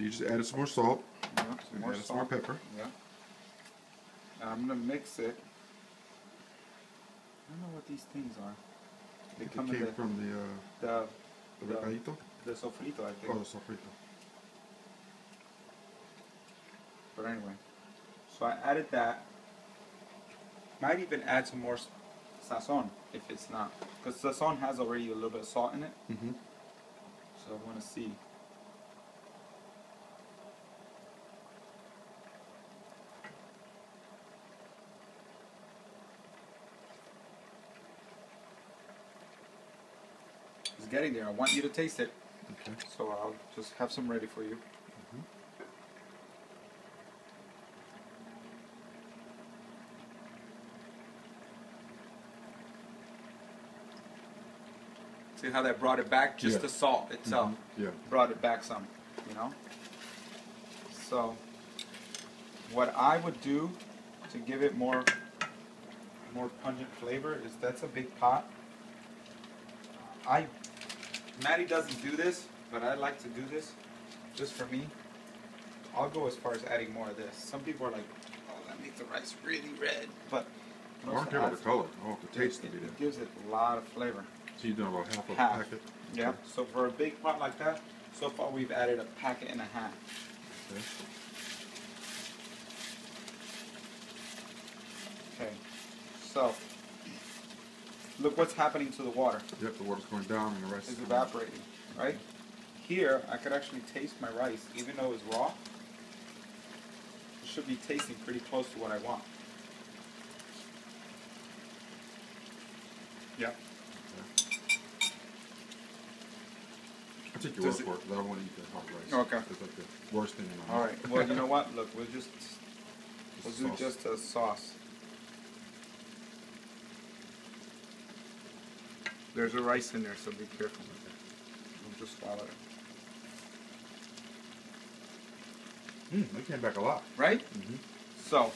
So you just added some more salt. Yeah, some more some more pepper. Yeah. And I'm gonna mix it. I don't know what these things are. They come came in from the recadito? the sofrito, I think. Oh, the sofrito. But anyway, so I added that. Might even add some more sazon if it's not, because sazon has already a little bit of salt in it. Mm-hmm. So I want to see. It's getting there. I want you to taste it. Okay. So I'll just have some ready for you. Mm-hmm. See how that brought it back? Just Yeah. the salt itself. Mm-hmm. Yeah. Brought it back some, you know? So what I would do to give it more pungent flavor is, that's a big pot. Maddie doesn't do this, but I like to do this just for me. I'll go as far as adding more of this. Some people are like, oh, that makes the rice really red, but I don't care about the color. I want the taste to be there. it gives it a lot of flavor. So you're doing about half of Half. the packet? Yeah. Okay. So for a big pot like that, so far we've added a packet and a half. Okay. Okay. So look what's happening to the water. Yep, the water's going down and the rice It's is coming up. evaporating, right? Here, I could actually taste my rice, even though it's raw. It should be tasting pretty close to what I want. Yeah. I'll take your word for it, because I don't want to eat that hot rice. Okay. It's like the worst thing in my All mouth. right. Well, you know what? Look, we'll do Sauce. just a sauce. There's a rice in there, so be careful with it. Don't just swallow it. That came back a lot. Right? Mm-hmm. So,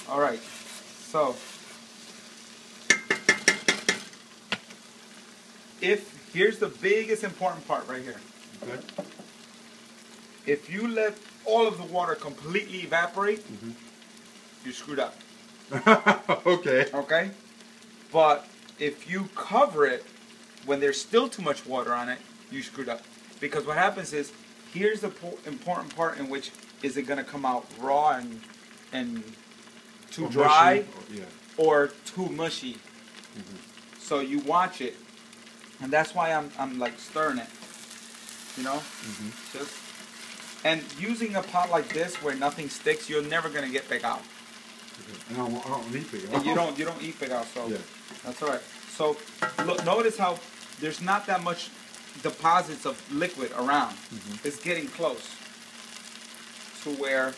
all right. So, here's the biggest important part right here. Okay. If you let all of the water completely evaporate, Mm-hmm. you screwed up. Okay. Okay? But if you cover it when there's still too much water on it, you screwed up. Because what happens is, here's the important part in which, is it going to come out raw and too Or dry mushy, or too mushy. Mm-hmm. So you watch it, and that's why I'm like stirring it. You know? Mm-hmm. Just, and using a pot like this where nothing sticks, you're never going to get pegado. Okay. And I don't eat it. And you don't eat pegado, so Yeah. that's all right. So look, notice how there's not that much deposits of liquid around. Mm-hmm. It's getting close to where,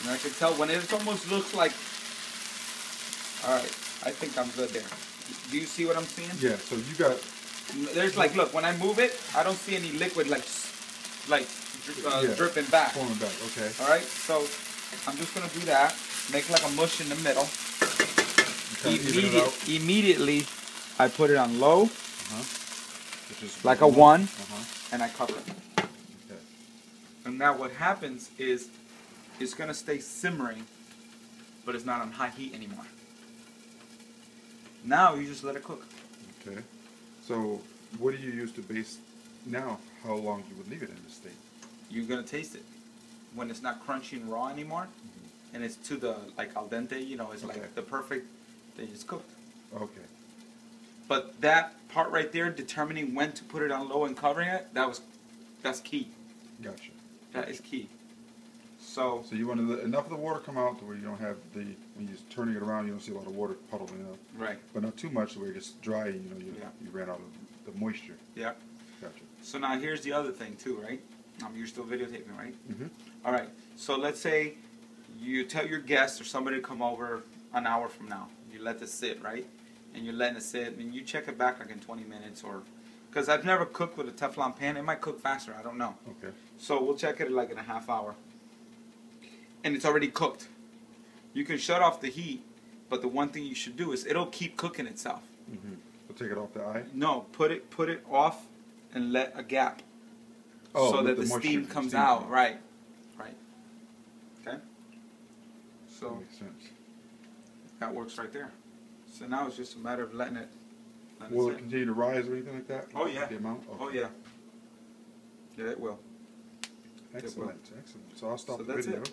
and I can tell when it almost looks like, all right, I think I'm good there. Do you see what I'm seeing? Yeah, so you got... There's like, look, when I move it, I don't see any liquid like Yeah. dripping back. Pulling back, okay. All right, so I'm just gonna do that. Make like a mush in the middle. Kinda even it out. Immediately, I put it on low, Which is like a 1, Uh-huh. and I cover it. Okay. And now what happens is, it's gonna stay simmering, but it's not on high heat anymore. Now you just let it cook. Okay. So, what do you use to base now how long you would leave it in this state? You're gonna taste it when it's not crunchy and raw anymore, and it's to the like al dente. You know, it's Okay. like the perfect. They just cooked. Okay. But that part right there, determining when to put it on low and covering it, that's key. Gotcha. That is key. So So you want to let enough of the water come out to where you don't have when you're turning it around, you don't see a lot of water puddling up. right, But not too much to where it gets dry and Yeah. you ran out of the moisture. yeah. Gotcha. So now here's the other thing too, right? You're still videotaping, right? Mm-hmm. All right. So let's say you tell your guest or somebody to come over an hour from now. You let this sit, right? And you're letting it sit, and you check it back like in 20 minutes, or because I've never cooked with a Teflon pan. It might cook faster. I don't know. Okay. So we'll check it like in a half hour. And it's already cooked. You can shut off the heat, but the one thing you should do is it'll keep cooking itself. Mm-hmm. So take it off the eye. No, put it off and let a gap. Oh, so let that the moisture steam from comes steam out. come Right. Okay. That So makes sense. that works right there. So now it's just a matter of letting it. Will it sit. continue to rise or anything like that? Oh yeah. The amount? Oh Okay. yeah. Yeah, it will. Excellent, excellent. So I'll stop So the that's video. it.